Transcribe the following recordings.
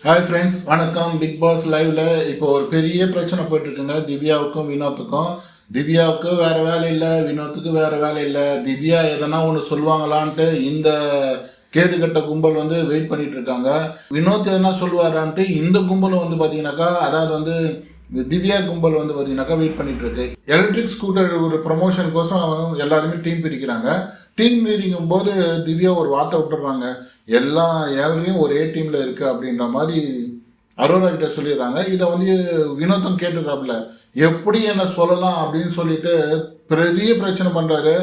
Hi friends, வணக்கம். Big pass லைவ்ல இப்போ ஒரு பெரிய பிரச்சனை போயிட்டு இருக்குங்க. திவ்யாவுக்கும் வினோத்துக்கும். திவ்யாவுக்கு வேற வேலை இல்லை, வினோத்துக்கு வேற வேலை இல்லை. திவ்யா எதனா ஒன்று சொல்லுவாங்களான்ட்டு இந்த கேடுகட்ட கும்பல் வெயிட் பண்ணிட்டு இருக்காங்க. வினோத் எதனா சொல்லுவாரான்ட்டு இந்த கும்பல் பார்த்தீங்கன்னாக்கா, அதாவது திவ்யா கும்பல் பார்த்தீங்கன்னாக்கா வெயிட் பண்ணிட்டு இருக்கு. எலக்ட்ரிக் ஸ்கூட்டர் ஒரு ப்ரமோஷனுக்கோசரம் எல்லாருமே டீம் பிரிக்கிறாங்க. டீம் மீறிங்கும் போது திவ்யா ஒரு வார்த்தை விட்டுறாங்க, எல்லா ஏழையும் ஒரே டீம்ல இருக்கு அப்படின்ற மாதிரி அரோரா கிட்ட சொல்லிடுறாங்க. இதை வினோத்தம் கேட்டுறாப்புல, எப்படி என்ன சொல்லலாம் அப்படின்னு சொல்லிட்டு பெரிய பிரச்சனை பண்றாரு.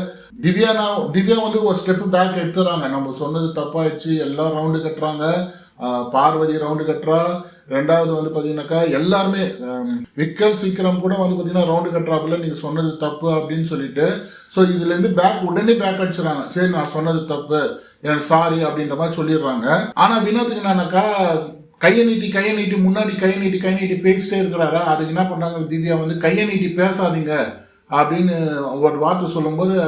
திவ்யா ஒரு ஸ்டெப் பேக் எடுத்துறாங்க. நம்ம சொன்னது தப்பாயிடுச்சு, எல்லாம் ரவுண்டு கட்டுறாங்க. பார்வதி ரவுண்டு கட்டுறா. ரெண்டாவது பார்த்தீங்கன்னாக்கா எல்லாருமே விக்கல்ஸ் விக்ரம் கூட பார்த்தீங்கன்னா ரவுண்டு கட்டுறாப்புல, நீங்கள் சொன்னது தப்பு அப்படின்னு சொல்லிட்டு. ஸோ இதுலேருந்து உடனே பேக் அடிச்சுறாங்க. சரி, நான் சொன்னது தப்பு, எனக்கு சாரி அப்படின்ற மாதிரி சொல்லிடுறாங்க. ஆனால் வினோத்துக்கு என்னன்னாக்கா, கையை நீட்டி முன்னாடி கையை நீட்டி பேசிட்டே இருக்கிறாரா. அதுக்கு என்ன பண்ணுறாங்க, திவ்யா கையை நீட்டி பேசாதீங்க அப்படின்னு ஒரு வார்த்தை சொல்லும்போது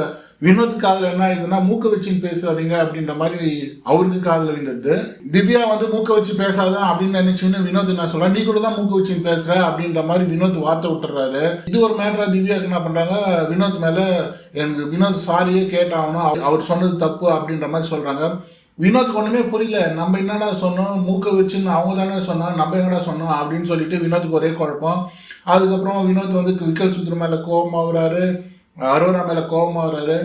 வினோத் காதில் என்ன ஆயிடுதுன்னா, மூக்க வச்சுன்னு பேசாதீங்க அப்படின்ற மாதிரி அவருக்கு காதில் விழுந்துட்டு, திவ்யா மூக்க வச்சு பேசாத அப்படின்னு நினைச்சுன்னு வினோத் என்ன சொல்றா, நீ கூட தான் மூக்க வச்சுன்னு பேசுற அப்படின்ற மாதிரி வினோத் வார்த்தை விட்டுறாரு. இது ஒரு மேட்டரா திவ்யாவுக்கு என்ன பண்றாங்க, வினோத் மேல எனக்கு வினோத் சாரியே கேட்டாகணும், அவர் சொன்னது தப்பு அப்படின்ற மாதிரி சொல்றாங்க. வினோத்துக்கு ஒண்ணுமே புரியல. நம்ம என்னடா சொன்னோம், மூக்க வச்சுன்னு அவங்க தானே சொன்னோம், நம்ம என்னடா சொன்னோம் அப்படின்னு சொல்லிட்டு வினோத்துக்கு ஒரே குழப்பம். அதுக்கப்புறம் வினோத் விக்கல் சுத்திர மேல கோபமாகறாரு, அரோரா மேல கோபமாகறாரு.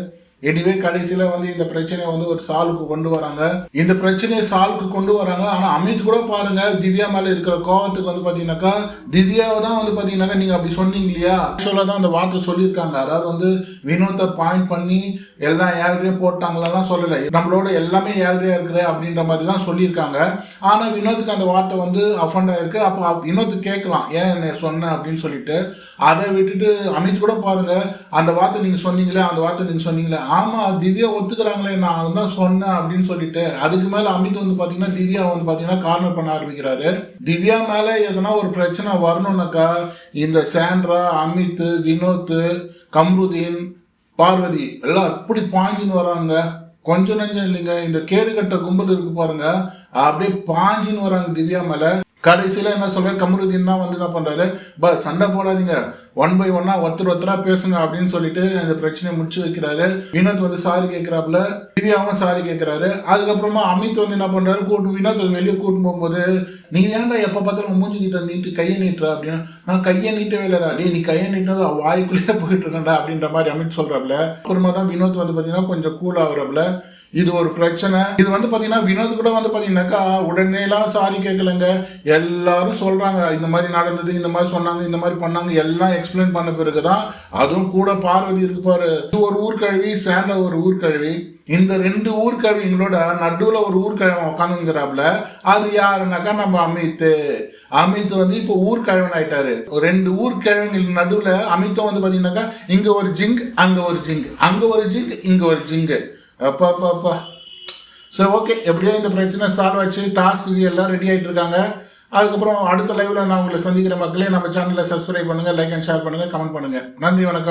எனிவே கடைசியில இந்த பிரச்சனையை ஒரு சால்வுக்கு கொண்டு வராங்க. இந்த பிரச்சனையை சால்வுக்கு கொண்டு வராங்க. ஆனா அமித் கூட பாருங்க, திவ்யா மேல இருக்கிற கோபத்துக்கு பாத்தீங்கன்னாக்கா, திவ்யாவை தான் பாத்தீங்கன்னாக்கா, நீங்க அப்படி சொன்னீங்க இல்லையா, ஆக்சுவலா தான் அந்த வார்த்தை சொல்லியிருக்காங்க. அதாவது வினோத்தை பாயிண்ட் பண்ணி எல்லாம் ஏழ்றையும் போட்டாங்களெல்லாம் சொல்லலை, நம்மளோட எல்லாமே ஏழ்றையா இருக்கிற அப்படின்ற மாதிரி தான் சொல்லியிருக்காங்க. ஆனா வினோத்துக்கு அந்த வார்த்தை அஃபண்ட் ஆயிருக்கு. அப்போ வினோத்து கேட்கலாம், ஏன் என்ன சொன்ன அப்படின்னு சொல்லிட்டு. அதை விட்டுட்டு அமித் கூட பாருங்க, அந்த வார்த்தை நீங்க சொன்னீங்களே, அந்த வார்த்தை நீங்க சொன்னீங்களே, ஆமா திவ்யா ஒத்துக்கிறாங்களே, நான் தான் சொன்னேன் அப்படின்னு சொல்லிட்டு. அதுக்கு மேல அமித் பாத்தீங்கன்னா திவ்யா பாத்தீங்கன்னா கார்னர் பண்ண ஆரம்பிக்கிறாரு. திவ்யா மேல எதனா ஒரு பிரச்சனை வரணும்னாக்கா, இந்த சாண்ட்ரா, அமித், வினோத், கம்ருதீன், பார்வதி எல்லாம் அப்படி பாஞ்சின்னு வராங்க. கொஞ்சம் நஞ்சம் இல்லைங்க. இந்த கேடுகட்ட கும்பல் இருக்கு பாருங்க, அப்படியே பாஞ்சின்னு வராங்க திவ்யா மேல. கடைசியில என்ன சொல்ற, கமருதீன் தான் என்ன பண்றாரு, சண்டை போடாதீங்க, 1 by 1 ஒருத்தரா பேசுங்க அப்படின்னு சொல்லிட்டு அந்த பிரச்சனையை முடிச்சு வைக்கிறாரு. வினோத் சாரி கேட்கிறாப்புல, திவ்யாவும் சாரி கேட்கிறாரு. அதுக்கப்புறமா அமித் என்ன பண்றாரு, வினோத் வெளியே கூட்டு போகும்போது, நீ ஏன்டா எப்ப பார்த்தாலும் மூஞ்சிக்கிட்ட நீட்டு கையை நீட்டுற அப்படின்னு. நான் கையை நீட்டவே இல்லடா, நீ கையை நீட்டினது வாய்க்குள்ளேயே போயிட்டு இருக்கா அப்படின்ற மாதிரி அமித் சொல்றாப்புல. அப்புறமா தான் வினோத் பாத்தீங்கன்னா கொஞ்சம் கூல் ஆகுறாப்புல. இது ஒரு பிரச்சனை. இது பாத்தீங்கன்னா வினோத் கூட பாத்தீங்கன்னாக்கா உடனே எல்லாம் சாரி கேட்கலங்க. எல்லாரும் சொல்றாங்க, இந்த மாதிரி நடந்தது, இந்த மாதிரி சொன்னாங்க, இந்த மாதிரி பண்ணாங்க, எல்லாம் எக்ஸ்பிளைன் பண்ண பிறகுதான். அதுவும் கூட பார்வதி இருக்கு பாரு, இது ஒரு ஊர்கழுவி, சாண்ட்ரா ஒரு ஊர்கழுவி. இந்த 2 ஊர்கழுவிங்களோட நடுவுல ஒரு ஊர்கழவன் உட்காந்துங்கிறாப்புல. அது யாருன்னாக்கா நம்ம அமித் இப்போ ஊர்கழவன் ஆயிட்டாரு. 2 ஊர்கழவங்களுக்கு நடுவுல அமித்தும் பாத்தீங்கன்னாக்கா, இங்க ஒரு ஜிங், அங்க ஒரு ஜிங், அங்க ஒரு ஜிங், இங்க ஒரு ஜிங்கு. அப்பா. சரி, ஓகே, எப்படியோ இந்த பிரச்சனை சால்வ் ஆச்சு. டாஸ்க்கு எல்லாம் ரெடி ஆகிட்டு இருக்காங்க. அதுக்கப்புறம் அடுத்த லைவ்ல நான் உங்களை சந்திக்கிற மக்களே. நம்ம சேனலை சப்ஸ்கிரைப் பண்ணுங்க, லைக் அண்ட் ஷேர் பண்ணுங்க, கமெண்ட் பண்ணுங்க. நன்றி, வணக்கம்.